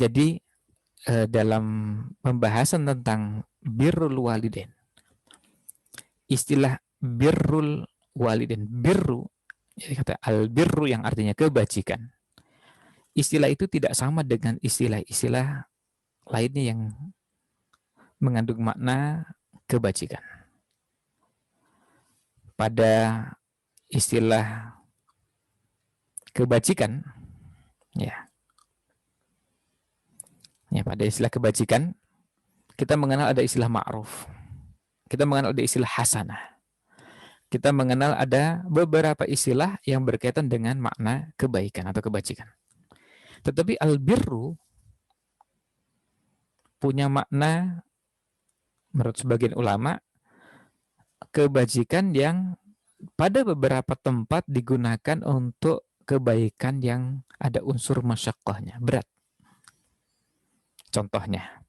Jadi dalam pembahasan tentang birrul walidain, istilah birrul walidain, birru, jadi kata al-birru yang artinya kebajikan. Istilah itu tidak sama dengan istilah-istilah lainnya yang mengandung makna kebajikan. Pada istilah kebajikan, ya pada istilah kebajikan, kita mengenal ada istilah ma'ruf, kita mengenal ada istilah hasanah, kita mengenal ada beberapa istilah yang berkaitan dengan makna kebaikan atau kebajikan. Tetapi al-birru punya makna, menurut sebagian ulama, kebajikan yang pada beberapa tempat digunakan untuk kebaikan yang ada unsur masyaqqahnya, berat. Contohnya,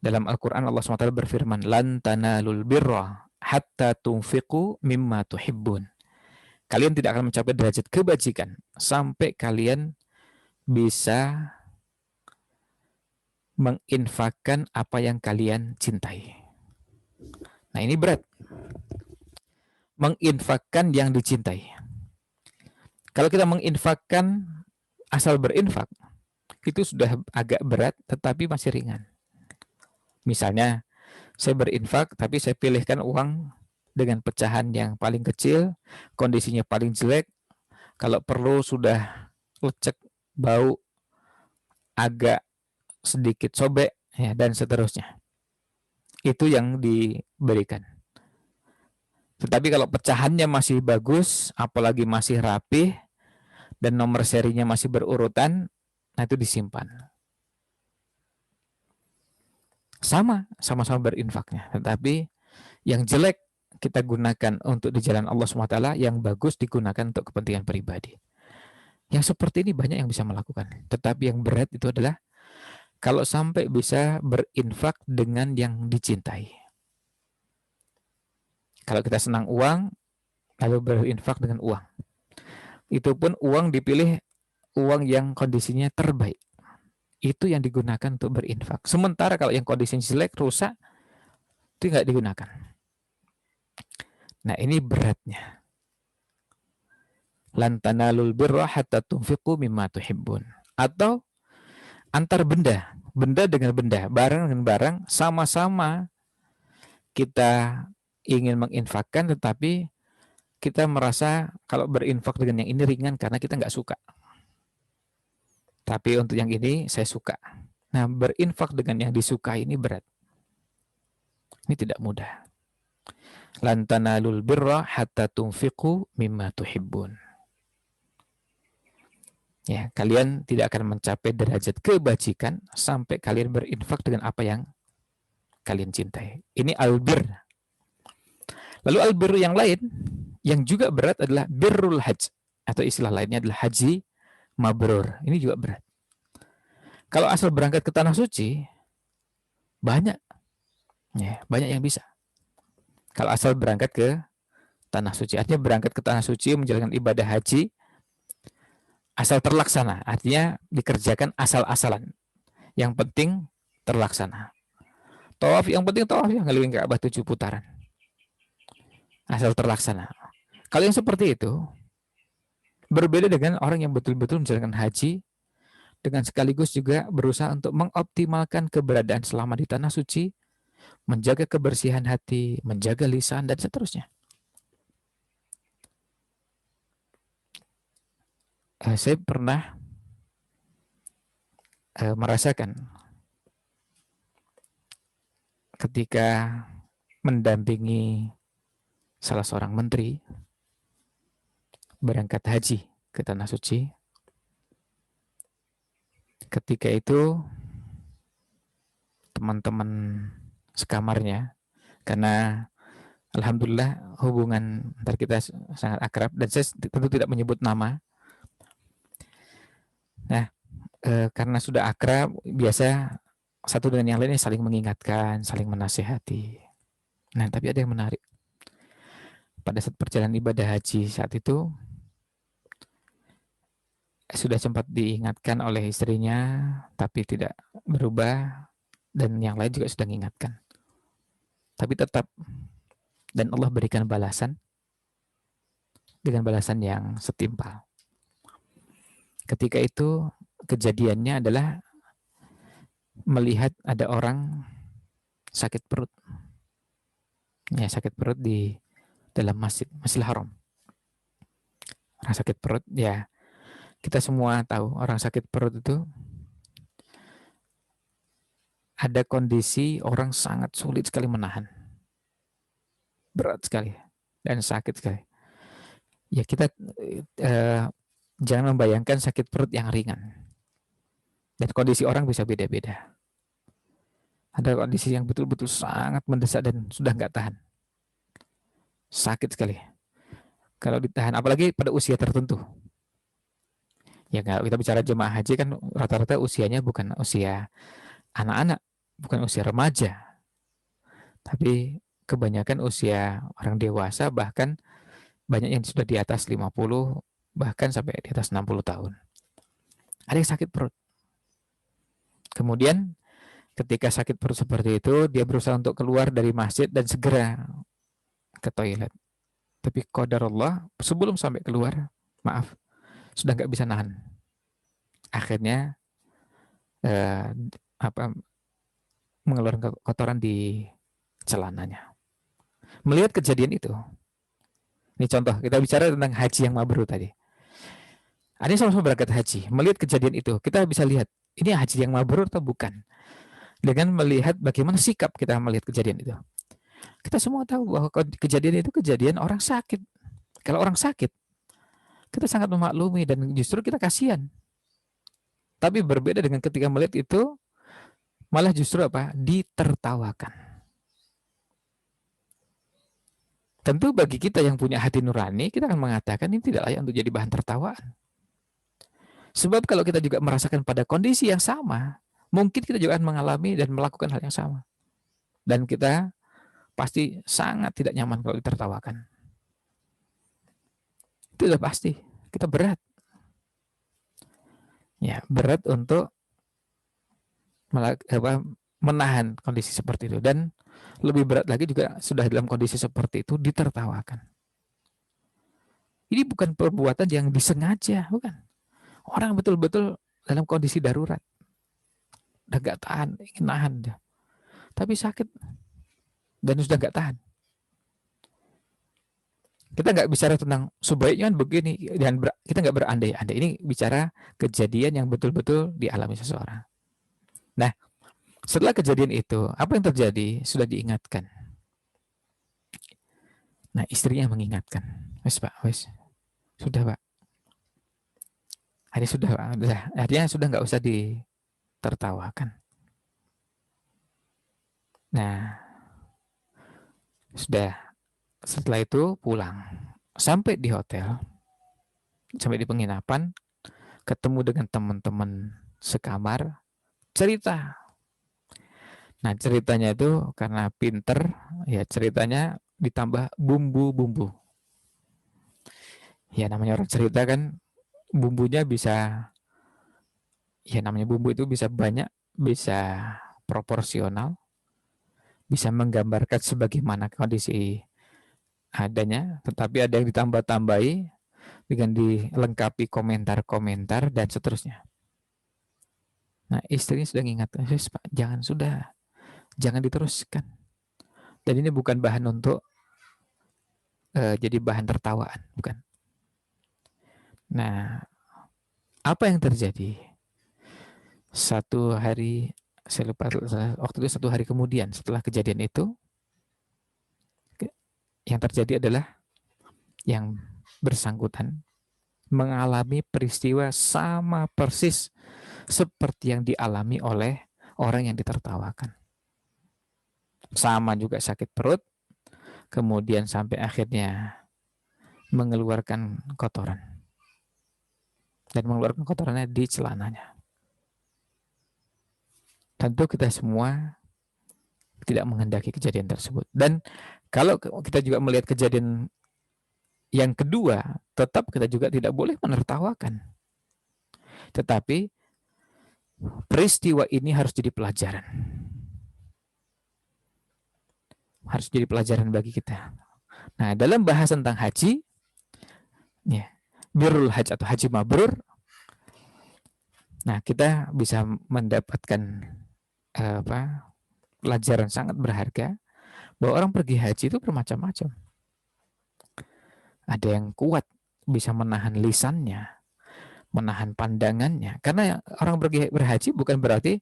dalam Al-Quran Allah SWT berfirman, lan tanalul birra hatta tunfiqu mimma tuhibbun. Kalian tidak akan mencapai derajat kebajikan sampai kalian bisa menginfakkan apa yang kalian cintai. Nah, ini berat. Menginfakkan yang dicintai. Kalau kita menginfakkan asal berinfak, itu sudah agak berat tetapi masih ringan. Misalnya, saya berinfak tapi saya pilihkan uang dengan pecahan yang paling kecil, kondisinya paling jelek, kalau perlu sudah lecek, bau, agak sedikit sobek, ya, dan seterusnya. Itu yang diberikan. Tetapi kalau pecahannya masih bagus, apalagi masih rapih, dan nomor serinya masih berurutan, nah itu disimpan. Sama-sama berinfaknya. Tetapi yang jelek kita gunakan untuk di jalan Allah SWT, yang bagus digunakan untuk kepentingan pribadi. Yang seperti ini banyak yang bisa melakukan. Tetapi yang berat itu adalah kalau sampai bisa berinfak dengan yang dicintai. Kalau kita senang uang, lalu berinfak dengan uang. Itu pun uang dipilih uang yang kondisinya terbaik. Itu yang digunakan untuk berinfak. Sementara kalau yang kondisinya jelek, rusak, itu nggak digunakan. Nah, ini beratnya. Lan tanalul birra hatta tunfiqu mimma tuhibbun. Atau antar benda, benda dengan benda, barang dengan barang, sama-sama kita ingin menginfakkan, tetapi kita merasa kalau berinfak dengan yang ini ringan karena kita nggak suka. Tapi untuk yang ini saya suka. Nah, berinfak dengan yang disukai ini berat. Ini tidak mudah. Lan tanalul birra hatta tunfiqu mimma tuhibbun. Ya, kalian tidak akan mencapai derajat kebajikan sampai kalian berinfak dengan apa yang kalian cintai. Ini albir. Lalu albir yang lain yang juga berat adalah birrul hajj, atau istilah lainnya adalah haji mabrur. Ini juga berat. Kalau asal berangkat ke tanah suci, banyak. Ya, banyak yang bisa. Kalau asal berangkat ke tanah suci, artinya berangkat ke tanah suci menjalankan ibadah haji, asal terlaksana, artinya dikerjakan asal-asalan. Yang penting terlaksana. Tawaf, yang penting tawaf, yang ngeliling Ka'bah 7 putaran. Asal terlaksana. Kalau yang seperti itu, berbeda dengan orang yang betul-betul menjalankan haji, dengan sekaligus juga berusaha untuk mengoptimalkan keberadaan selama di tanah suci, menjaga kebersihan hati, menjaga lisan, dan seterusnya. Saya pernah merasakan ketika mendampingi salah seorang menteri berangkat haji ke tanah suci. Ketika itu teman-teman sekamarnya, karena alhamdulillah hubungan antar kita sangat akrab, dan saya tentu tidak menyebut nama. Nah, karena sudah akrab, biasa satu dengan yang lainnya saling mengingatkan, saling menasihati. Nah, tapi ada yang menarik. Pada saat perjalanan ibadah haji saat itu, sudah sempat diingatkan oleh istrinya, tapi tidak berubah, dan yang lain juga sudah mengingatkan. Tapi tetap, dan Allah berikan balasan dengan balasan yang setimpal. Ketika itu kejadiannya adalah melihat ada orang sakit perut. Ya, sakit perut di dalam Masjidil Haram. Orang sakit perut, ya kita semua tahu orang sakit perut itu ada kondisi orang sangat sulit sekali menahan. Berat sekali dan sakit sekali. Ya kita jangan membayangkan sakit perut yang ringan. Dan kondisi orang bisa beda-beda. Ada kondisi yang betul-betul sangat mendesak dan sudah nggak tahan. Sakit sekali. Kalau ditahan, apalagi pada usia tertentu. Ya kalau kita bicara jemaah haji kan rata-rata usianya bukan usia anak-anak, bukan usia remaja. Tapi kebanyakan usia orang dewasa, bahkan banyak yang sudah di atas 50, bahkan sampai di atas 60 tahun. Ada yang sakit perut. Kemudian ketika sakit perut seperti itu, dia berusaha untuk keluar dari masjid dan segera ke toilet. Tapi qadarullah, sebelum sampai keluar, maaf, sudah nggak bisa nahan. Akhirnya mengeluarkan kotoran di celananya. Melihat kejadian itu, ini contoh, kita bicara tentang haji yang mabrur tadi. Ada sama-sama berangkat haji, melihat kejadian itu, kita bisa lihat, ini haji yang mabrur atau bukan. Dengan melihat bagaimana sikap kita melihat kejadian itu. Kita semua tahu bahwa kejadian itu kejadian orang sakit. Kalau orang sakit, kita sangat memaklumi dan justru kita kasihan. Tapi berbeda dengan ketika melihat itu, malah justru apa? Ditertawakan. Tentu bagi kita yang punya hati nurani, kita akan mengatakan ini tidak layak untuk jadi bahan tertawaan. Sebab kalau kita juga merasakan pada kondisi yang sama, mungkin kita juga akan mengalami dan melakukan hal yang sama. Dan kita pasti sangat tidak nyaman kalau ditertawakan. Itu sudah pasti. Kita berat. Ya, berat untuk menahan kondisi seperti itu. Dan lebih berat lagi juga sudah dalam kondisi seperti itu ditertawakan. Ini bukan perbuatan yang disengaja, bukan. Orang betul-betul dalam kondisi darurat. Udah gak tahan, ingin nahan. Tapi sakit. Dan sudah gak tahan. Kita nggak bicara tentang sebaiknya begini, dan kita nggak berandai-andai. Ini bicara kejadian yang betul-betul dialami seseorang. Nah, setelah kejadian itu, apa yang terjadi? Sudah diingatkan. Nah, istrinya mengingatkan. Wes Pak, wes. Sudah Pak. Sudah Pak. Artinya sudah nggak usah ditertawakan. Nah, sudah. Setelah itu pulang. Sampai di hotel, sampai di penginapan, ketemu dengan teman-teman sekamar, cerita. Nah, ceritanya itu karena pinter, ya ceritanya ditambah bumbu-bumbu. Ya namanya orang cerita kan bumbunya bisa, ya namanya bumbu itu bisa banyak, bisa proporsional, bisa menggambarkan sebagaimana kondisi adanya, tetapi ada yang ditambah-tambahi dengan dilengkapi komentar-komentar dan seterusnya. Nah, istrinya sudah mengingatkan, Pak, jangan diteruskan. Dan ini bukan bahan untuk jadi bahan tertawaan, bukan. Nah, apa yang terjadi? Satu hari, saya lupa waktu itu, satu hari kemudian setelah kejadian itu, yang terjadi adalah yang bersangkutan mengalami peristiwa sama persis seperti yang dialami oleh orang yang ditertawakan. Sama juga sakit perut, kemudian sampai akhirnya mengeluarkan kotoran. Dan mengeluarkan kotorannya di celananya. Tentu kita semua tidak menghendaki kejadian tersebut. Dan kalau kita juga melihat kejadian yang kedua, tetap kita juga tidak boleh menertawakan. Tetapi peristiwa ini harus jadi pelajaran. Harus jadi pelajaran bagi kita. Nah, dalam bahas tentang haji, ya, birrul haji atau haji mabrur, nah kita bisa mendapatkan pelajaran sangat berharga bahwa orang pergi haji itu bermacam-macam. Ada yang kuat, bisa menahan lisannya, menahan pandangannya. Karena orang pergi berhaji bukan berarti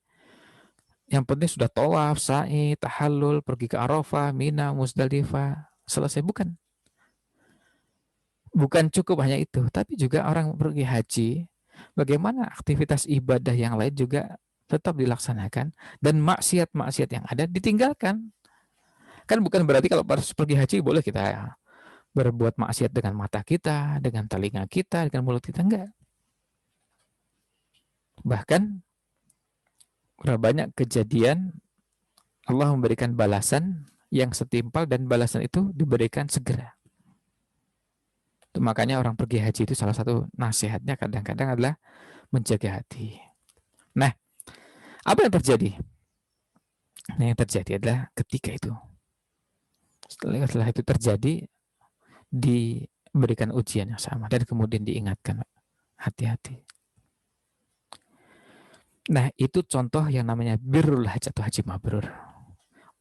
yang penting sudah tawaf, sa'i, tahallul, pergi ke Arafah, Mina, Musdalifah, selesai. Bukan cukup hanya itu, tapi juga orang pergi haji, bagaimana aktivitas ibadah yang lain juga tetap dilaksanakan dan maksiat-maksiat yang ada ditinggalkan. Kan bukan berarti kalau pergi haji boleh kita berbuat maksiat dengan mata kita, dengan telinga kita, dengan mulut kita, enggak. Bahkan banyak kejadian Allah memberikan balasan yang setimpal dan balasan itu diberikan segera. Makanya orang pergi haji itu salah satu nasihatnya kadang-kadang adalah menjaga hati. Nah, apa yang terjadi? Nah, yang terjadi adalah ketika itu. Setelah itu terjadi, diberikan ujian yang sama dan kemudian diingatkan, hati-hati. Nah, itu contoh yang namanya birrul haji atau haji mabrur.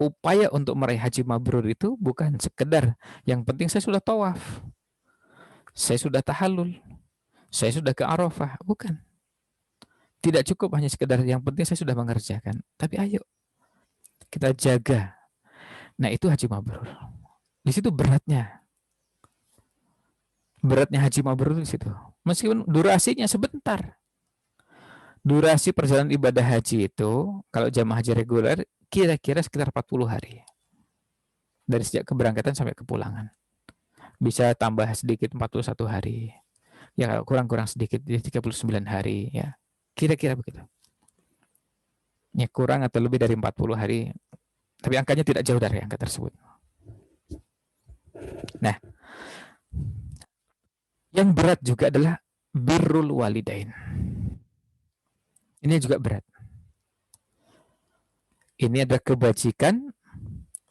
Upaya untuk meraih haji mabrur itu bukan sekedar yang penting saya sudah tawaf, saya sudah tahallul, saya sudah ke Arafah, bukan. Tidak cukup hanya sekedar yang penting saya sudah mengerjakan, tapi ayo kita jaga. Nah, itu haji mabrur. Di situ beratnya. Beratnya haji mabrur di situ. Meskipun durasinya sebentar. Durasi perjalanan ibadah haji itu kalau jamaah haji reguler kira-kira sekitar 40 hari. Dari sejak keberangkatan sampai kepulangan. Bisa tambah sedikit 41 hari. Ya kurang-kurang sedikit 39 hari ya. Kira-kira begitu. Ya kurang atau lebih dari 40 hari. Tapi angkanya tidak jauh dari angka tersebut. Nah, yang berat juga adalah birrul walidain. Ini juga berat. Ini ada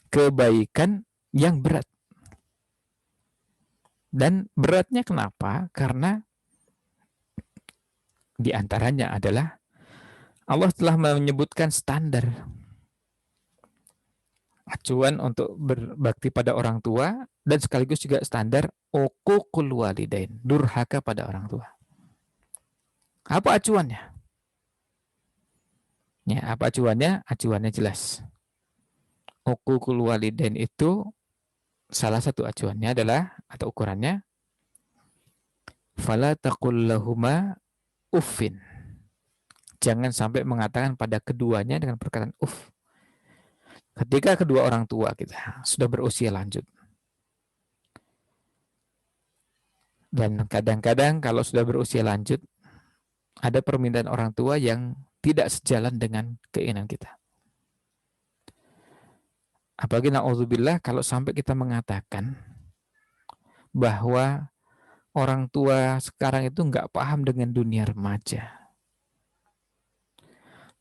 kebaikan yang berat. Dan beratnya kenapa? Karena diantaranya adalah Allah telah menyebutkan standar acuan untuk berbakti pada orang tua dan sekaligus juga standar uququl walidain, durhaka pada orang tua. Apa acuannya? Ya, apa acuannya? Acuannya jelas. Uququl walidain itu salah satu acuannya adalah atau ukurannya fala taqul lahuma uffin. Jangan sampai mengatakan pada keduanya dengan perkataan uff. Ketika kedua orang tua kita sudah berusia lanjut. Dan kadang-kadang kalau sudah berusia lanjut, ada permintaan orang tua yang tidak sejalan dengan keinginan kita. Apalagi na'udzubillah kalau sampai kita mengatakan bahwa orang tua sekarang itu nggak paham dengan dunia remaja.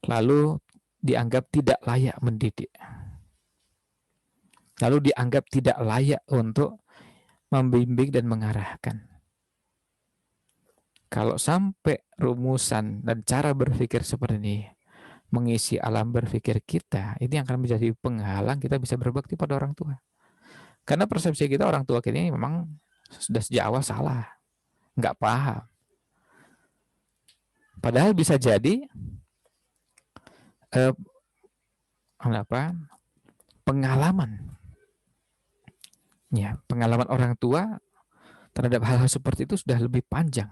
Lalu dianggap tidak layak mendidik. Lalu dianggap tidak layak untuk membimbing dan mengarahkan. Kalau sampai rumusan dan cara berpikir seperti ini mengisi alam berpikir kita, ini akan menjadi penghalang kita bisa berbakti pada orang tua. Karena persepsi kita orang tua kita ini memang sudah sejak awal salah, nggak paham. Padahal bisa jadi pengalaman, ya pengalaman orang tua terhadap hal-hal seperti itu sudah lebih panjang.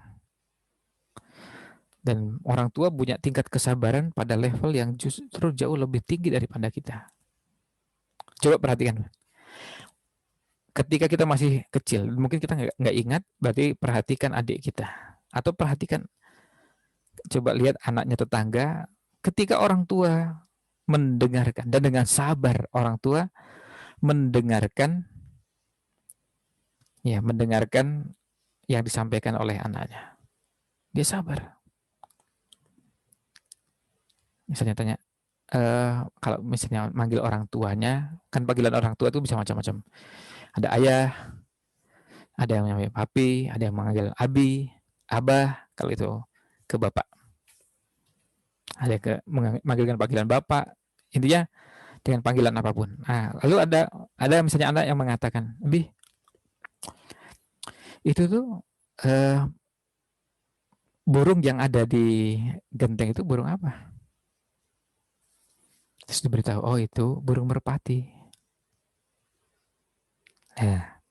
Dan orang tua punya tingkat kesabaran pada level yang justru jauh lebih tinggi daripada kita. Coba perhatikan. Ketika kita masih kecil, mungkin kita nggak ingat, berarti perhatikan adik kita. Atau perhatikan, coba lihat anaknya tetangga, ketika orang tua mendengarkan, dan dengan sabar orang tua mendengarkan yang disampaikan oleh anaknya. Dia sabar. Misalnya tanya, kalau misalnya manggil orang tuanya, kan panggilan orang tua itu bisa macam-macam. Ada ayah, ada yang namanya papi, ada yang manggil abi, abah, kalau itu ke bapak. Ada yang manggilkan panggilan bapak. Intinya dengan panggilan apapun. Nah, lalu ada misalnya anak yang mengatakan, Bi, itu tuh eh, burung yang ada di genteng itu burung apa? Terus diberitahu, oh itu burung merpati. Nah,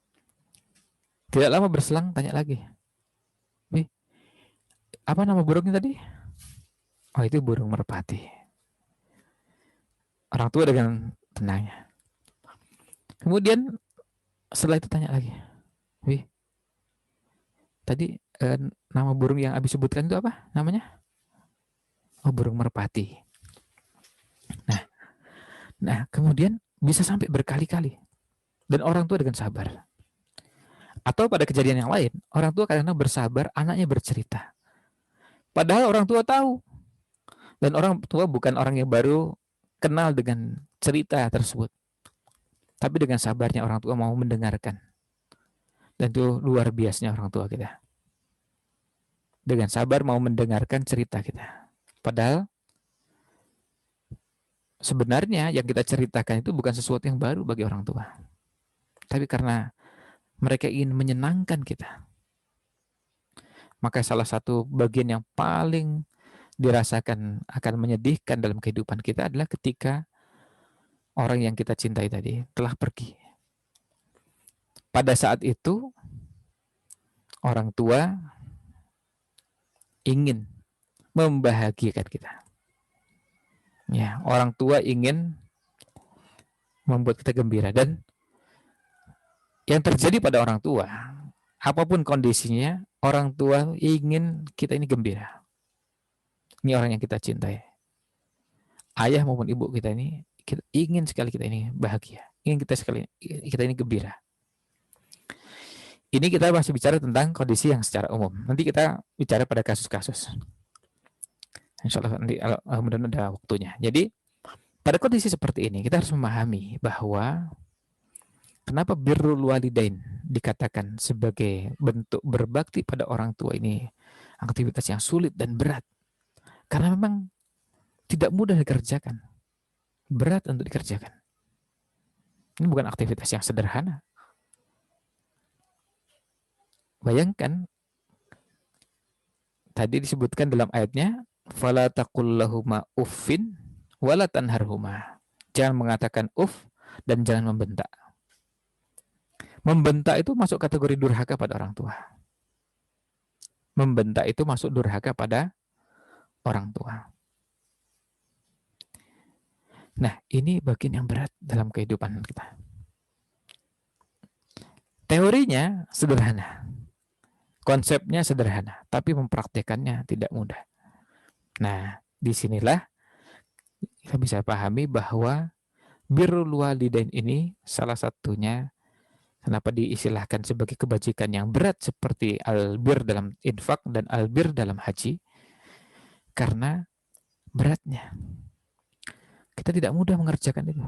tidak lama berselang, tanya lagi, Bi, apa nama burungnya tadi? Oh itu burung merpati. Orang tua dengan tenangnya. Kemudian setelah itu tanya lagi, Bi, tadi nama burung yang Abi sebutkan itu apa namanya? Oh burung merpati. Nah, nah kemudian bisa sampai berkali-kali. Dan orang tua dengan sabar. Atau pada kejadian yang lain, orang tua karena bersabar, anaknya bercerita. Padahal orang tua tahu. Dan orang tua bukan orang yang baru kenal dengan cerita tersebut. Tapi dengan sabarnya orang tua mau mendengarkan. Dan itu luar biasanya orang tua kita. Dengan sabar mau mendengarkan cerita kita. Padahal sebenarnya yang kita ceritakan itu bukan sesuatu yang baru bagi orang tua. Tapi karena mereka ingin menyenangkan kita. Maka salah satu bagian yang paling dirasakan akan menyedihkan dalam kehidupan kita adalah ketika orang yang kita cintai tadi telah pergi. Pada saat itu, orang tua ingin membahagiakan kita. Ya, orang tua ingin membuat kita gembira. Dan yang terjadi pada orang tua, apapun kondisinya, orang tua ingin kita ini gembira. Ini orang yang kita cintai. Ayah maupun ibu kita ini kita ingin sekali kita ini bahagia. Ingin kita ini gembira. Ini kita masih bicara tentang kondisi yang secara umum. Nanti kita bicara pada kasus-kasus. Insya Allah nanti mudah-mudahan ada waktunya. Jadi pada kondisi seperti ini kita harus memahami bahwa kenapa birrul walidain dikatakan sebagai bentuk berbakti pada orang tua ini aktivitas yang sulit dan berat. Karena memang tidak mudah dikerjakan. Berat untuk dikerjakan. Ini bukan aktivitas yang sederhana. Bayangkan tadi disebutkan dalam ayatnya fala taqul lahuma uffin wala tanharhuma. Jangan mengatakan uff dan jangan membentak. Membentak itu masuk kategori durhaka pada orang tua. Membentak itu masuk durhaka pada orang tua. Nah, ini bagian yang berat dalam kehidupan kita. Teorinya sederhana. Konsepnya sederhana, tapi mempraktekannya tidak mudah. Nah, disinilah kita bisa pahami bahwa birrul walidain ini salah satunya kenapa diistilahkan sebagai kebajikan yang berat seperti albir dalam infak dan albir dalam haji, karena beratnya. Kita tidak mudah mengerjakan itu.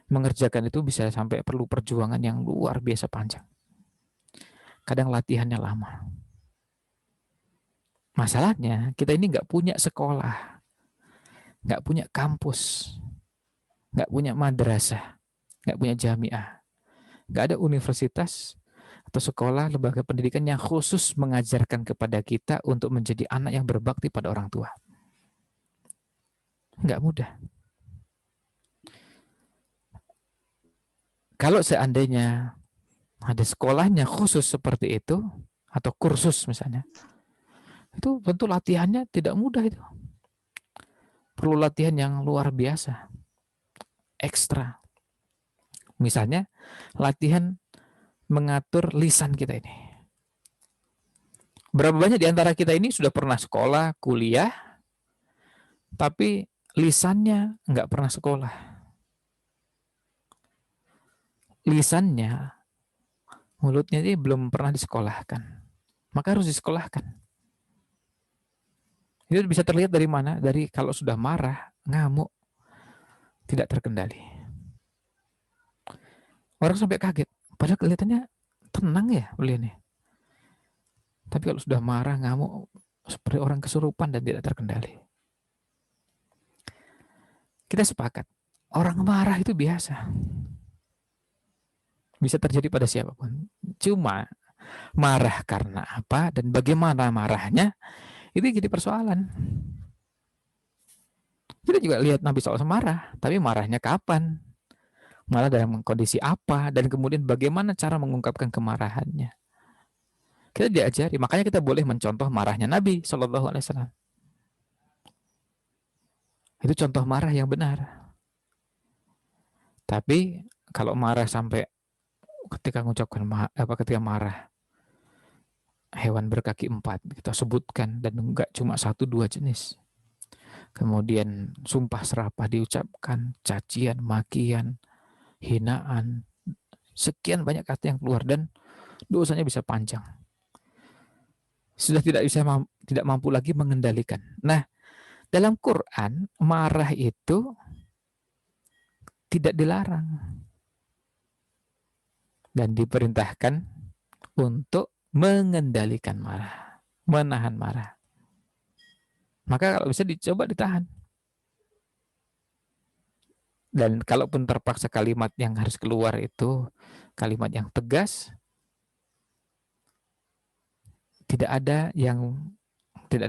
Mengerjakan itu bisa sampai perlu perjuangan yang luar biasa panjang. Kadang latihannya lama. Masalahnya kita ini nggak punya sekolah, nggak punya kampus, nggak punya madrasah, nggak punya jamiah, nggak ada universitas atau sekolah lembaga pendidikan yang khusus mengajarkan kepada kita untuk menjadi anak yang berbakti pada orang tua. Nggak mudah. Kalau seandainya ada sekolahnya khusus seperti itu, atau kursus misalnya, itu tentu latihannya tidak mudah itu. Perlu latihan yang luar biasa, ekstra. Misalnya, latihan mengatur lisan kita ini. Berapa banyak di antara kita ini sudah pernah sekolah, kuliah, tapi lisannya nggak pernah sekolah. Lisannya, mulutnya ini belum pernah disekolahkan. Maka harus disekolahkan. Itu bisa terlihat dari mana? Dari kalau sudah marah, ngamuk, tidak terkendali. Orang sampai kaget. Padahal kelihatannya tenang ya beliau ini. Tapi kalau sudah marah, ngamuk, seperti orang kesurupan dan tidak terkendali. Kita sepakat, orang marah itu biasa. Bisa terjadi pada siapapun. Cuma marah karena apa dan bagaimana marahnya, itu jadi persoalan. Kita juga lihat Nabi SAW marah, tapi marahnya kapan? Marah dalam kondisi apa? Dan kemudian bagaimana cara mengungkapkan kemarahannya? Kita diajari, makanya kita boleh mencontoh marahnya Nabi SAW. Itu contoh marah yang benar. Tapi kalau marah sampai ketika mengucapkan ketika marah hewan berkaki 4 kita sebutkan, dan enggak cuma 1-2 jenis. Kemudian sumpah serapah diucapkan, cacian, makian, hinaan, sekian banyak kata yang keluar dan dosanya bisa panjang. Sudah tidak mampu lagi mengendalikan. Nah, dalam Quran marah itu tidak dilarang dan diperintahkan untuk mengendalikan marah, menahan marah. Maka kalau bisa dicoba ditahan. Dan kalaupun terpaksa kalimat yang harus keluar itu kalimat yang tegas, tidak ada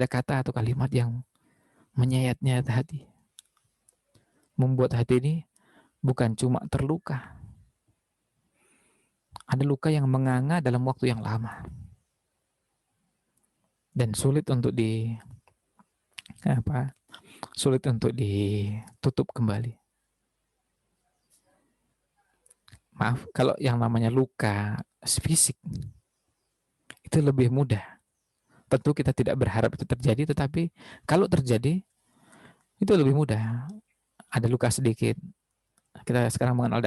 kata atau kalimat yang menyayat-nyayat hati. Membuat hati ini bukan cuma terluka. Ada luka yang menganga dalam waktu yang lama. Dan sulit untuk ditutup kembali. Maaf, kalau yang namanya luka fisik itu lebih mudah. Tentu kita tidak berharap itu terjadi, tetapi kalau terjadi itu lebih mudah. Ada luka sedikit, kita sekarang mengenal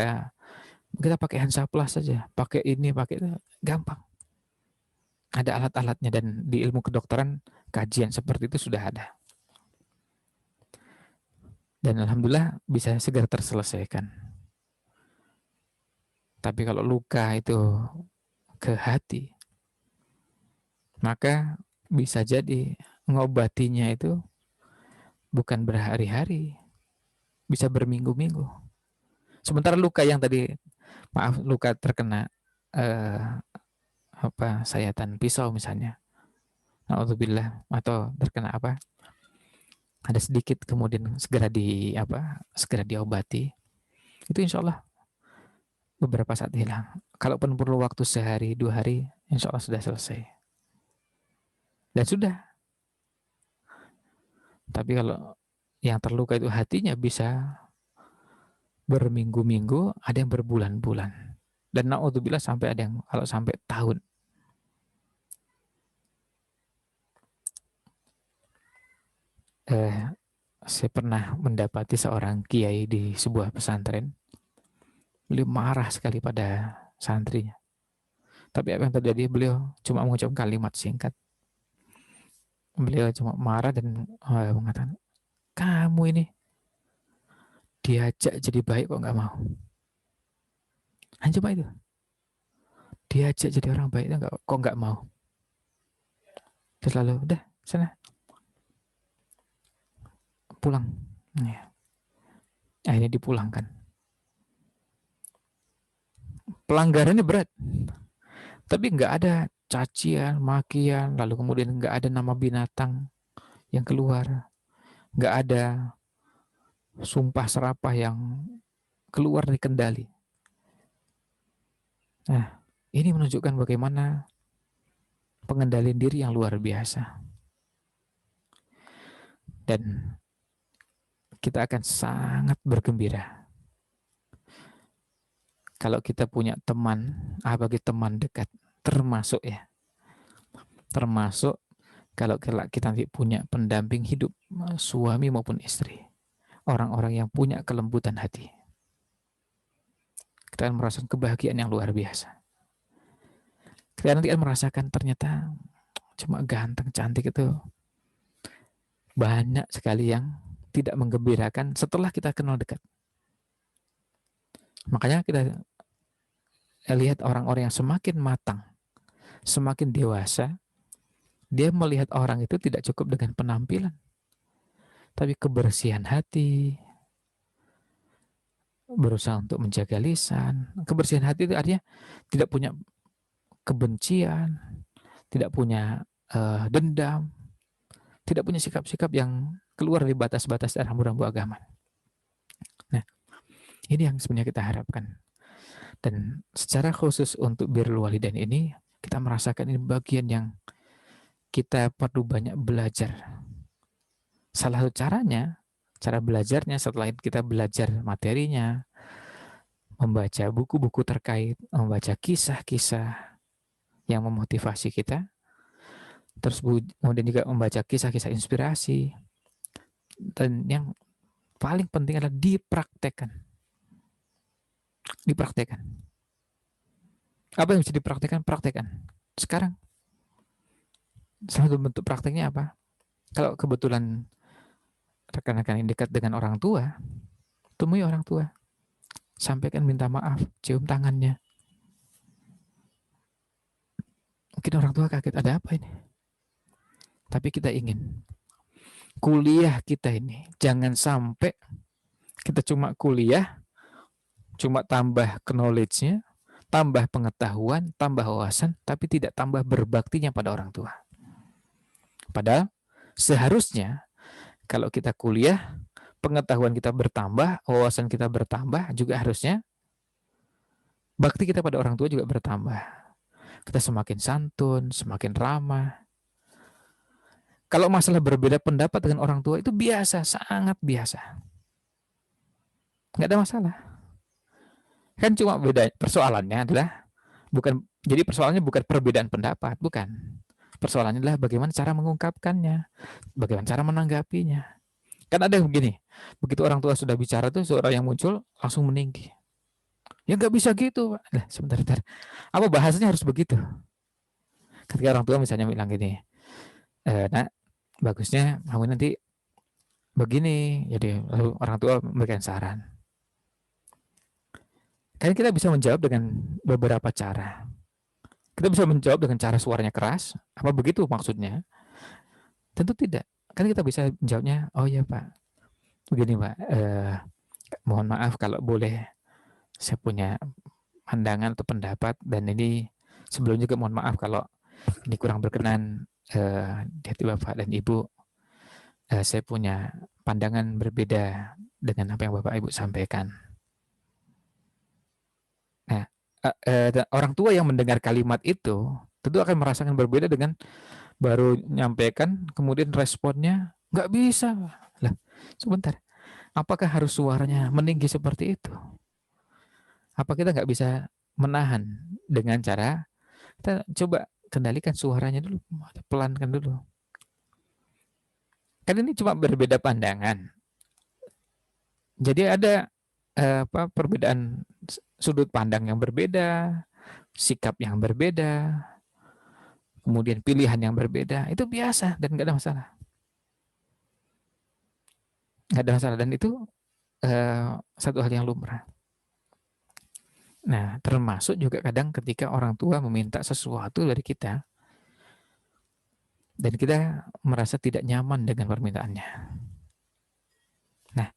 kita pakai Hansaplast saja, pakai ini, pakai itu, gampang. Ada alat-alatnya dan di ilmu kedokteran kajian seperti itu sudah ada. Dan alhamdulillah bisa segera terselesaikan. Tapi kalau luka itu ke hati, maka bisa jadi ngobatinya itu bukan berhari-hari, bisa berminggu-minggu. Sementara luka yang tadi, luka terkena sayatan pisau misalnya, naudzubillah, atau terkena ada sedikit kemudian segera diobati, itu insya Allah beberapa saat hilang. Kalaupun perlu waktu sehari 2 hari, insya Allah sudah selesai. Dan sudah. Tapi kalau yang terluka itu hatinya bisa berminggu-minggu, ada yang berbulan-bulan. Dan naudzubillah sampai ada yang kalau sampai tahun. Saya pernah mendapati seorang kiai di sebuah pesantren. Beliau marah sekali pada santrinya. Tapi apa yang terjadi? Beliau cuma mengucapkan kalimat singkat. Beliau cuma marah dan mengatakan, kamu ini diajak jadi baik kok nggak mau. Hanya cuma itu. Diajak jadi orang baik kok nggak mau. Terus lalu udah sana pulang. Ya. Akhirnya dipulangkan. Pelanggarannya berat, tapi nggak ada cacian, makian, lalu kemudian nggak ada nama binatang yang keluar, nggak ada sumpah serapah yang keluar dari kendali. Nah, ini menunjukkan bagaimana pengendalian diri yang luar biasa. Dan kita akan sangat bergembira kalau kita punya teman, bagi teman dekat, termasuk kalau kita nanti punya pendamping hidup, suami maupun istri, orang-orang yang punya kelembutan hati. Kita akan merasakan kebahagiaan yang luar biasa. Kita nanti akan merasakan ternyata cuma ganteng, cantik itu banyak sekali yang tidak menggembirakan setelah kita kenal dekat. Makanya kita lihat orang-orang yang semakin matang, semakin dewasa, dia melihat orang itu tidak cukup dengan penampilan, tapi kebersihan hati, berusaha untuk menjaga lisan. Kebersihan hati itu artinya tidak punya kebencian, tidak punya dendam, tidak punya sikap-sikap yang keluar dari batas-batas dan rambu-rambu agama. Nah, ini yang sebenarnya kita harapkan. Dan secara khusus untuk birrul walidain ini, kita merasakan ini bagian yang kita perlu banyak belajar. Salah satu caranya, cara belajarnya setelah kita belajar materinya, membaca buku-buku terkait, membaca kisah-kisah yang memotivasi kita, terus kemudian juga membaca kisah-kisah inspirasi, dan yang paling penting adalah dipraktekkan. Dipraktekkan. Apa yang bisa dipraktekkan? Praktekkan. Sekarang. Salah satu bentuk prakteknya apa? Kalau kebetulan rekan-rekan yang dekat dengan orang tua, temui orang tua. Sampaikan minta maaf, cium tangannya. Mungkin orang tua kaget, ada apa ini? Tapi kita ingin kuliah kita ini jangan sampai kita cuma kuliah, cuma tambah knowledge-nya, tambah pengetahuan, tambah wawasan, tapi tidak tambah berbaktinya pada orang tua. Padahal seharusnya kalau kita kuliah, pengetahuan kita bertambah, wawasan kita bertambah, juga harusnya bakti kita pada orang tua juga bertambah. Kita semakin santun, semakin ramah. Kalau masalah berbeda pendapat dengan orang tua itu biasa, sangat biasa. Nggak ada masalah. Kan cuma beda, persoalannya adalah jadi persoalannya bukan perbedaan pendapat, bukan. Persoalannya adalah bagaimana cara mengungkapkannya, bagaimana cara menanggapinya. Kan ada yang begini, begitu orang tua sudah bicara tuh seorang yang muncul langsung meninggi. Ya nggak bisa gitu, Pak. Nah, sebentar. Apa bahasanya harus begitu? Ketika orang tua misalnya bilang gini, nak, bagusnya kamu nanti begini. Jadi lalu orang tua memberikan saran. Kan kita bisa menjawab dengan beberapa cara. Kita bisa menjawab dengan cara suaranya keras. Apa begitu maksudnya? Tentu tidak. Kan kita bisa menjawabnya, oh ya Pak, begini Pak, mohon maaf kalau boleh saya punya pandangan atau pendapat, dan ini sebelumnya juga mohon maaf kalau ini kurang berkenan di hati Bapak dan Ibu. Saya punya pandangan berbeda dengan apa yang Bapak Ibu sampaikan. Nah, orang tua yang mendengar kalimat itu tentu akan merasakan berbeda dengan baru nyampaikan, kemudian responnya nggak bisa. Lah, sebentar. Apakah harus suaranya meninggi seperti itu? Apa kita nggak bisa menahan dengan cara kita coba kendalikan suaranya dulu, pelankan dulu. Kan ini cuma berbeda pandangan. Jadi ada perbedaan sudut pandang yang berbeda, sikap yang berbeda, kemudian pilihan yang berbeda. Itu biasa dan nggak ada masalah. Nggak ada masalah, dan itu satu hal yang lumrah. Nah, termasuk juga kadang ketika orang tua meminta sesuatu dari kita dan kita merasa tidak nyaman dengan permintaannya. Nah,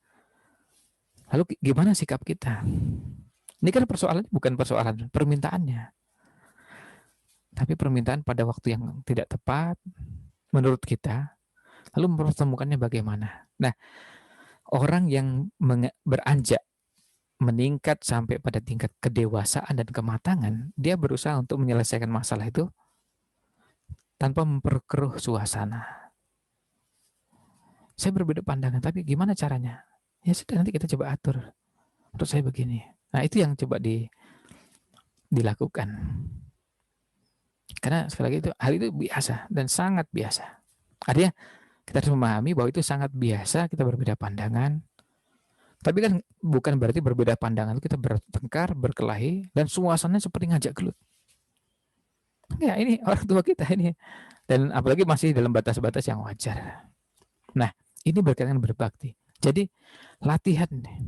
lalu gimana sikap kita? Ini kan persoalannya bukan persoalan permintaannya, tapi permintaan pada waktu yang tidak tepat menurut kita, lalu mempertemukannya bagaimana. Nah, orang yang beranjak meningkat sampai pada tingkat kedewasaan dan kematangan, dia berusaha untuk menyelesaikan masalah itu tanpa memperkeruh suasana. Saya berbeda pandangan, tapi gimana caranya? Ya sudah, nanti kita coba atur. Menurut saya begini. Nah, itu yang coba dilakukan. Karena sekali lagi itu hal itu biasa dan sangat biasa. Artinya kita harus memahami bahwa itu sangat biasa kita berbeda pandangan. Tapi kan bukan berarti berbeda pandangan kita bertengkar, berkelahi, dan suasananya seperti ngajak gelut. Ya, ini orang tua kita ini. Dan apalagi masih dalam batas-batas yang wajar. Nah, ini berkaitan dengan berbakti. Jadi latihan nih.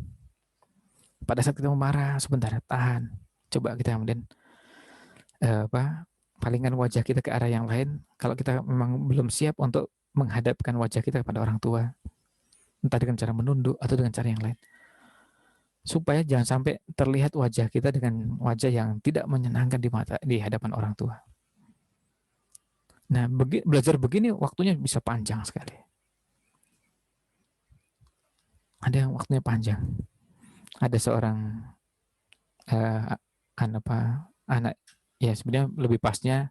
Pada saat kita marah, sebentar tahan. Coba kita kemudian palingkan wajah kita ke arah yang lain. Kalau kita memang belum siap untuk menghadapkan wajah kita kepada orang tua, entah dengan cara menunduk atau dengan cara yang lain, supaya jangan sampai terlihat wajah kita dengan wajah yang tidak menyenangkan di hadapan orang tua. Nah, belajar begini waktunya bisa panjang sekali. Ada yang waktunya panjang. Ada seorang anak ya sebenarnya lebih pasnya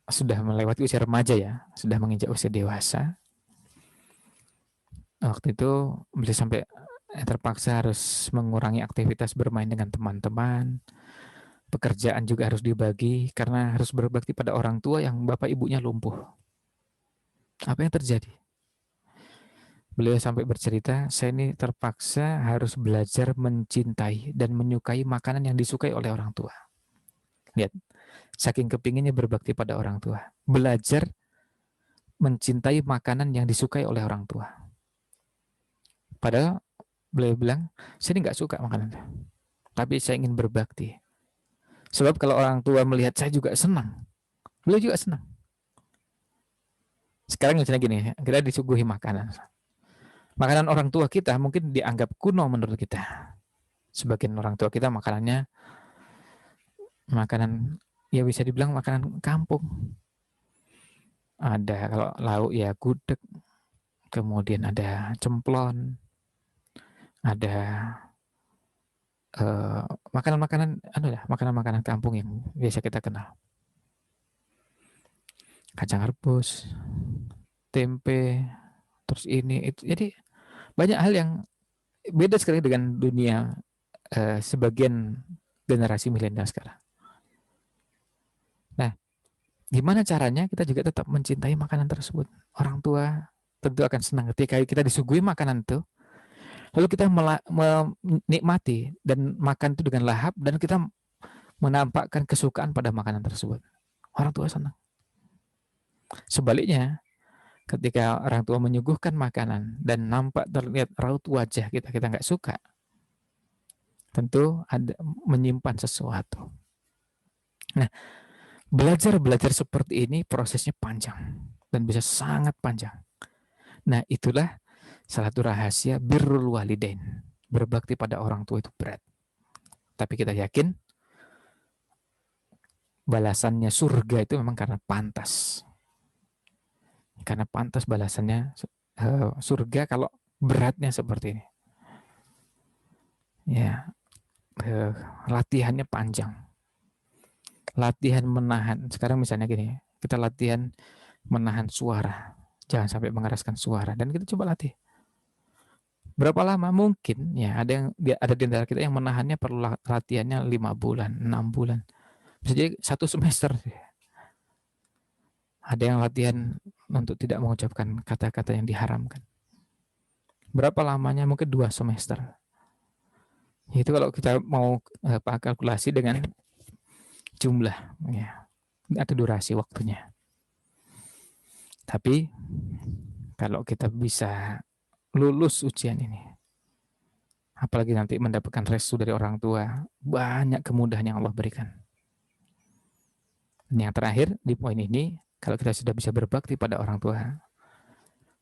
sudah melewati usia remaja ya, sudah menginjak usia dewasa. Waktu itu bisa sampai terpaksa harus mengurangi aktivitas bermain dengan teman-teman. Pekerjaan juga harus dibagi karena harus berbakti pada orang tua yang bapak ibunya lumpuh. Apa yang terjadi? Beliau sampai bercerita, saya ini terpaksa harus belajar mencintai dan menyukai makanan yang disukai oleh orang tua. Lihat, saking kepinginnya berbakti pada orang tua. Belajar mencintai makanan yang disukai oleh orang tua. Padahal beliau bilang, saya ini nggak suka makanan itu, tapi saya ingin berbakti. Sebab kalau orang tua melihat saya juga senang, beliau juga senang. Sekarang misalnya gini, kita disuguhi makanan. Makanan orang tua kita mungkin dianggap kuno menurut kita. Sebagian orang tua kita makanannya makanan ya bisa dibilang makanan kampung. Ada kalau lauk ya gudeg, kemudian ada cemplon, ada makanan-makanan makanan-makanan kampung yang biasa kita kenal. Kacang rebus, tempe, terus ini itu. Jadi banyak hal yang beda sekali dengan dunia sebagian generasi milenial sekarang. Nah, gimana caranya kita juga tetap mencintai makanan tersebut? Orang tua tentu akan senang ketika kita disuguhi makanan itu, lalu kita menikmati dan makan itu dengan lahap dan kita menampakkan kesukaan pada makanan tersebut. Orang tua senang. Sebaliknya, ketika orang tua menyuguhkan makanan dan nampak terlihat raut wajah kita nggak suka, tentu ada menyimpan sesuatu. Nah, belajar seperti ini prosesnya panjang dan bisa sangat panjang. Nah, itulah salah satu rahasia birrul walidain. Berbakti pada orang tua itu berat. Tapi kita yakin balasannya surga itu memang karena pantas. Karena pantas balasannya surga kalau beratnya seperti ini. Ya, latihannya panjang. Latihan menahan. Sekarang misalnya gini, kita latihan menahan suara. Jangan sampai mengeraskan suara. Dan kita coba latih. Berapa lama? Mungkin ya ada di antara kita yang menahannya perlu latihannya 5 bulan, 6 bulan. Bisa jadi 1 semester. Ada yang latihan untuk tidak mengucapkan kata-kata yang diharamkan. Berapa lamanya? Mungkin 2 semester. Itu kalau kita mau kalkulasi dengan jumlah ya, atau durasi waktunya. Tapi kalau kita bisa lulus ujian ini, apalagi nanti mendapatkan restu dari orang tua, banyak kemudahan yang Allah berikan. Dan yang terakhir di poin ini, kalau kita sudah bisa berbakti pada orang tua,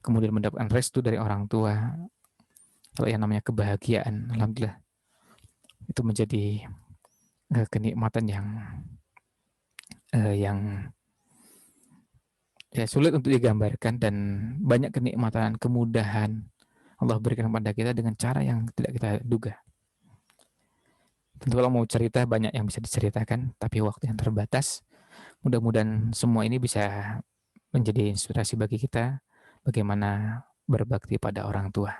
kemudian mendapatkan restu dari orang tua, kalau yang namanya kebahagiaan, alhamdulillah, itu menjadi kenikmatan yang ya sulit untuk digambarkan, dan banyak kenikmatan, kemudahan Allah berikan kepada kita dengan cara yang tidak kita duga. Tentu kalau mau cerita banyak yang bisa diceritakan, tapi waktu yang terbatas. Mudah-mudahan semua ini bisa menjadi inspirasi bagi kita bagaimana berbakti pada orang tua.